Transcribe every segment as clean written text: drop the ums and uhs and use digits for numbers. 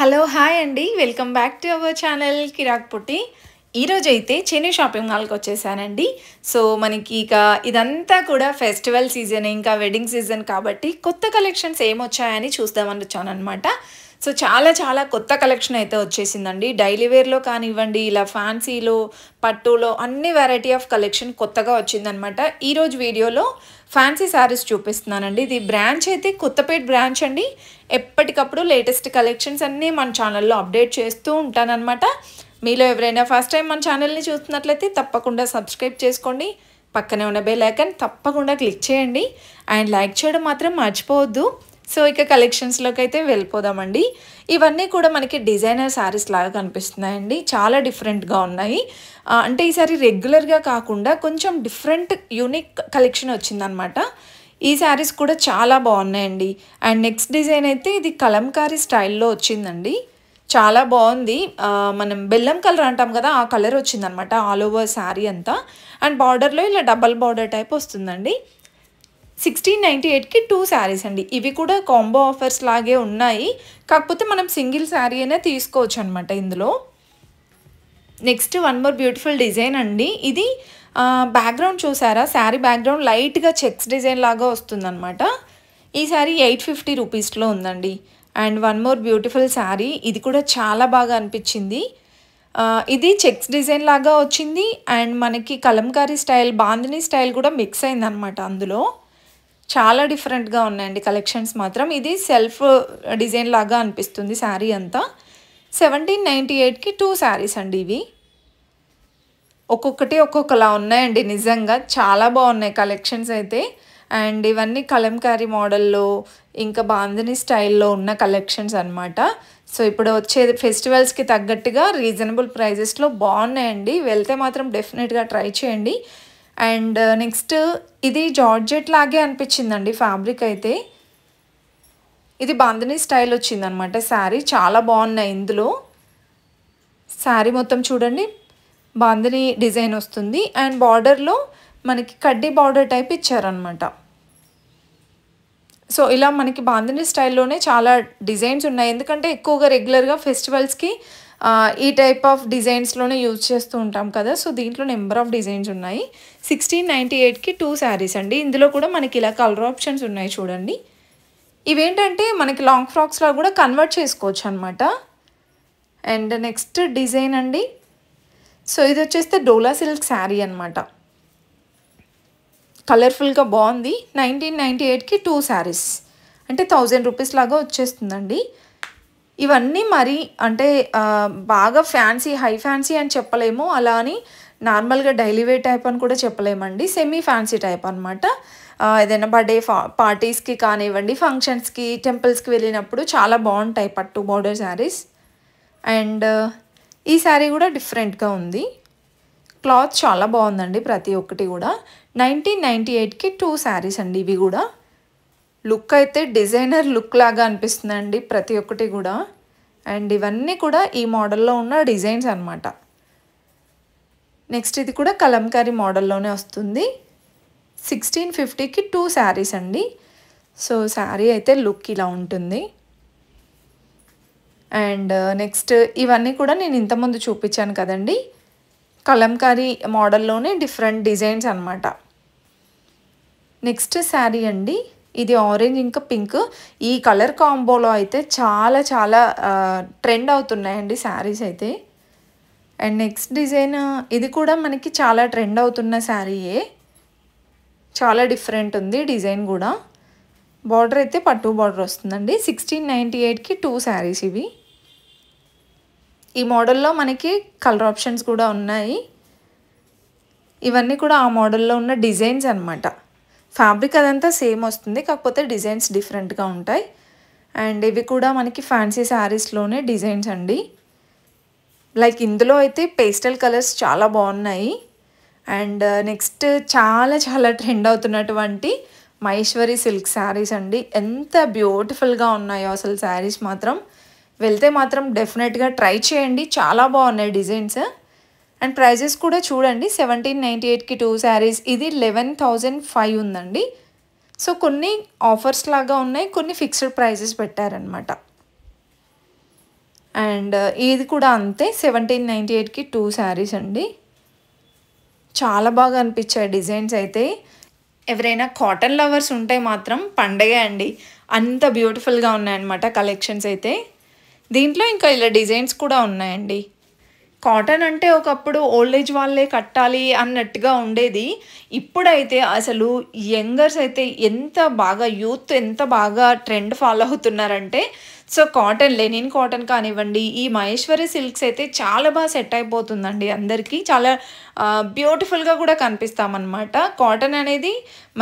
Hello hi అండి welcome back to our channel Kirak Putti. ఈరోజైతే Chennai shopping మాల్కి వచ్చేసానండి. సో మనకి ఇదంతా కూడా ఫెస్టివల్ సీజన్, ఇంకా వెడ్డింగ్ సీజన్ కాబట్టి కొత్త కలెక్షన్స్ ఏమొచ్చాయని చూద్దామని వచ్చానమాట. సో చాలా చాలా కొత్త కలెక్షన్ అయితే వచ్చేసిందండి. డైలీ వేర్లో కానివ్వండి, ఇలా ఫ్యాన్సీలో, పట్టులో అన్ని వెరైటీ ఆఫ్ కలెక్షన్ కొత్తగా వచ్చిందనమాట. ఈరోజు వీడియోలో ఫ్యాన్సీ శారీస్ చూపిస్తున్నానండి. ఇది బ్రాంచ్ అయితే కొత్తపేట బ్రాంచ్ అండి. ఎప్పటికప్పుడు లేటెస్ట్ కలెక్షన్స్ అన్నీ మన ఛానల్లో అప్డేట్ చేస్తూ ఉంటానన్నమాట. మీలో ఎవరైనా ఫస్ట్ టైం మన ఛానల్ని చూస్తున్నట్లయితే తప్పకుండా సబ్స్క్రైబ్ చేసుకోండి. పక్కనే ఉన్న బెల్ ఐకాన్ తప్పకుండా క్లిక్ చేయండి అండ్ లైక్ చేయడం మాత్రం మర్చిపోవద్దు. సో ఇక కలెక్షన్స్లోకి అయితే వెళ్ళిపోదామండి. ఇవన్నీ కూడా మనకి డిజైనర్ శారీస్ లాగా కనిపిస్తున్నాయండి. చాలా డిఫరెంట్గా ఉన్నాయి. అంటే ఈసారి రెగ్యులర్గా కాకుండా కొంచెం డిఫరెంట్ యూనిక్ కలెక్షన్ వచ్చిందనమాట. ఈ శారీస్ కూడా చాలా బాగున్నాయండి. అండ్ నెక్స్ట్ డిజైన్ అయితే ఇది కలంకారీ స్టైల్లో వచ్చిందండి. చాలా బాగుంది. మనం బెల్లం కలర్ అంటాం కదా, ఆ కలర్ వచ్చిందనమాట ఆల్ ఓవర్ శారీ అంతా. అండ్ బార్డర్లో ఇలా డబల్ బార్డర్ టైప్ వస్తుందండి. 1698కి 2 శారీస్ అండి. ఇవి కూడా కాంబో ఆఫర్స్ లాగే ఉన్నాయి, కాకపోతే మనం సింగిల్ శారీ అయినా తీసుకోవచ్చు అనమాట ఇందులో. Next one more beautiful design అండి. ఇది బ్యాక్గ్రౌండ్ చూసారా, శారీ బ్యాక్గ్రౌండ్ లైట్గా చెక్స్ డిజైన్ లాగా వస్తుందన్నమాట. ఈ శారీ 850 రూపీస్లో ఉందండి. And one more beautiful sari, ఇది కూడా చాలా బాగా అనిపించింది. ఇది చెక్స్ డిజైన్ లాగా వచ్చింది అండ్ మనకి కలంకారీ స్టైల్, బాందిని స్టైల్ కూడా మిక్స్ అయిందనమాట అందులో. చాలా డిఫరెంట్గా ఉన్నాయండి కలెక్షన్స్ మాత్రం. ఇది సెల్ఫ్ డిజైన్ లాగా అనిపిస్తుంది శారీ అంతా. 1798కి 2 శారీస్ అండి ఇవి. ఒక్కొక్కటి ఒక్కొక్కలా ఉన్నాయండి. నిజంగా చాలా బాగున్నాయి కలెక్షన్స్ అయితే. అండ్ ఇవన్నీ కలంకారీ మోడల్లో, ఇంకా బాందిని స్టైల్లో ఉన్న కలెక్షన్స్ అనమాట. సో ఇప్పుడు వచ్చే ఫెస్టివల్స్కి తగ్గట్టుగా రీజనబుల్ ప్రైజెస్లో బాగున్నాయండి. వెళ్తే మాత్రం డెఫినెట్గా ట్రై చేయండి. అండ్ నెక్స్ట్ ఇది జార్జెట్ లాగే అనిపించిందండి ఫ్యాబ్రిక్ అయితే. ఇది బాందిని స్టైల్ వచ్చిందనమాట శారీ. చాలా బాగున్నాయి ఇందులో. శారీ మొత్తం చూడండి, బాందిని డిజైన్ వస్తుంది అండ్ బార్డర్లో మనకి కడ్డీ బార్డర్ టైప్ ఇచ్చారనమాట. సో ఇలా మనకి బాందిని స్టైల్లోనే చాలా డిజైన్స్ ఉన్నాయి. ఎందుకంటే ఎక్కువగా రెగ్యులర్గా ఫెస్టివల్స్కి ఈ టైప్ ఆఫ్ డిజైన్స్లోనే యూజ్ చేస్తూ ఉంటాం కదా. సో దీంట్లో నెంబర్ ఆఫ్ డిజైన్స్ ఉన్నాయి. 1698కి 2 శారీస్ అండి. ఇందులో కూడా మనకి ఇలా కలర్ ఆప్షన్స్ ఉన్నాయి చూడండి. ఇవేంటంటే మనకి లాంగ్ ఫ్రాక్స్లో కూడా కన్వర్ట్ చేసుకోవచ్చు అనమాట. అండ్ నెక్స్ట్ డిజైన్ అండి. సో ఇది వచ్చేస్తే డోలా సిల్క్ శారీ అనమాట. కలర్ఫుల్గా బాగుంది. 1998కి 2 శారీస్ అంటే 1000 రూపీస్ లాగా వచ్చేస్తుందండి. ఇవన్నీ మరి అంటే బాగా ఫ్యాన్సీ, హై ఫ్యాన్సీ అని చెప్పలేము, అలా అని నార్మల్గా డైలీ వేర్ టైప్ అని కూడా చెప్పలేమండి. సెమీ ఫ్యాన్సీ టైప్ అనమాట. ఏదైనా బర్త్డే పార్టీస్కి కానివ్వండి, ఫంక్షన్స్కి, టెంపుల్స్కి వెళ్ళినప్పుడు చాలా బాగుంటాయి పట్టు బార్డర్ శారీస్. అండ్ ఈ శారీ కూడా డిఫరెంట్గా ఉంది. క్లాత్ చాలా బాగుందండి ప్రతి ఒక్కటి కూడా. 1998కి 2 శారీస్ అండి ఇవి కూడా. లుక్ అయితే డిజైనర్ లుక్ లాగా అనిపిస్తుందండి ప్రతి ఒక్కటి కూడా. అండ్ ఇవన్నీ కూడా ఈ మోడల్లో ఉన్న డిజైన్స్ అనమాట. నెక్స్ట్ ఇది కూడా కలంకారీ మోడల్లోనే వస్తుంది. 1650కి 2 శారీస్ అండి. సో శారీ అయితే లుక్ ఇలా ఉంటుంది. అండ్ నెక్స్ట్ ఇవన్నీ కూడా నేను ఇంతకుముందు చూపించాను కదండి, కలంకారీ మోడల్లోనే డిఫరెంట్ డిజైన్స్ అనమాట. నెక్స్ట్ శారీ అండి. ఇది ఆరెంజ్ ఇంకా పింక్. ఈ కలర్ కాంబోలో అయితే చాలా చాలా ట్రెండ్ అవుతున్నాయండి శారీస్ అయితే. అండ్ నెక్స్ట్ డిజైన్ ఇది కూడా మనకి చాలా ట్రెండ్ అవుతున్న శారీయే. చాలా డిఫరెంట్ ఉంది డిజైన్ కూడా. బార్డర్ అయితే పట్టు బార్డర్ వస్తుందండి. 1698కి 2 శారీస్ ఇవి. ఈ మోడల్లో మనకి కలర్ ఆప్షన్స్ కూడా ఉన్నాయి. ఇవన్నీ కూడా ఆ మోడల్లో ఉన్న డిజైన్స్ అనమాట. ఫ్యాబ్రిక్ అదంతా సేమ్ వస్తుంది, కాకపోతే డిజైన్స్ డిఫరెంట్గా ఉంటాయి. అండ్ ఇవి కూడా మనకి ఫ్యాన్సీ శారీస్లోనే డిజైన్స్ అండి. లైక్ ఇందులో అయితే పేస్టల్ కలర్స్ చాలా బాగున్నాయి. అండ్ నెక్స్ట్ చాలా చాలా ట్రెండ్ అవుతున్నటువంటి మహేశ్వరి సిల్క్ శారీస్ అండి. ఎంత బ్యూటిఫుల్గా ఉన్నాయో అసలు శారీస్ మాత్రం. వెళ్తే మాత్రం డెఫినెట్గా ట్రై చేయండి. చాలా బాగున్నాయి డిజైన్స్. అండ్ ప్రైజెస్ కూడా చూడండి. 1798కి 2 శారీస్. ఇది 11,500 ఉందండి. సో కొన్ని ఆఫర్స్ లాగా ఉన్నాయి, కొన్ని ఫిక్స్డ్ ప్రైజెస్ పెట్టారనమాట. అండ్ ఇది కూడా అంతే 1798కి 2 శారీస్ అండి. చాలా బాగా అనిపించాయి డిజైన్స్ అయితే. ఎవరైనా కాటన్ లవర్స్ ఉంటే మాత్రం పండగే అండి. అంత బ్యూటిఫుల్గా ఉన్నాయన్నమాట కలెక్షన్స్ అయితే. దీంట్లో ఇంకా ఇలా డిజైన్స్ కూడా ఉన్నాయండి. కాటన్ అంటే ఒకప్పుడు ఓల్డ్ ఏజ్ వాళ్ళే కట్టాలి అన్నట్టుగా ఉండేది. ఇప్పుడైతే అసలు యంగర్స్ అయితే ఎంత బాగా యూత్ ఎంత బాగా ట్రెండ్ ఫాలో అవుతున్నారంటే, సో కాటన్ లెనిన్ కాటన్ కానివ్వండి, ఈ మహేశ్వరి సిల్క్స్ అయితే చాలా బాగా సెట్ అయిపోతుందండి అందరికీ. చాలా బ్యూటిఫుల్గా కూడా కనిపిస్తామన్నమాట. కాటన్ అనేది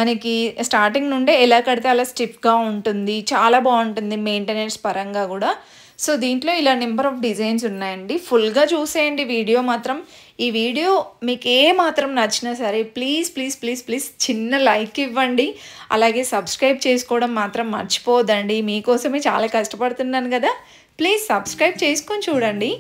మనకి స్టార్టింగ్ నుండే ఎలా కడితే అలా స్టిఫ్గా ఉంటుంది, చాలా బాగుంటుంది మెయింటెనెన్స్ పరంగా కూడా. సో దీంట్లో ఇలా నెంబర్ ఆఫ్ డిజైన్స్ ఉన్నాయండి. ఫుల్గా చూసేయండి వీడియో మాత్రం. ఈ వీడియో మీకు ఏ మాత్రం నచ్చినా సరే ప్లీజ్ ప్లీజ్ ప్లీజ్ ప్లీజ్ చిన్న లైక్ ఇవ్వండి. అలాగే సబ్స్క్రైబ్ చేసుకోవడం మాత్రం మర్చిపోవద్దండి. మీకోసమే చాలా కష్టపడుతున్నాను కదా, ప్లీజ్ సబ్స్క్రైబ్ చేసుకొని చూడండి.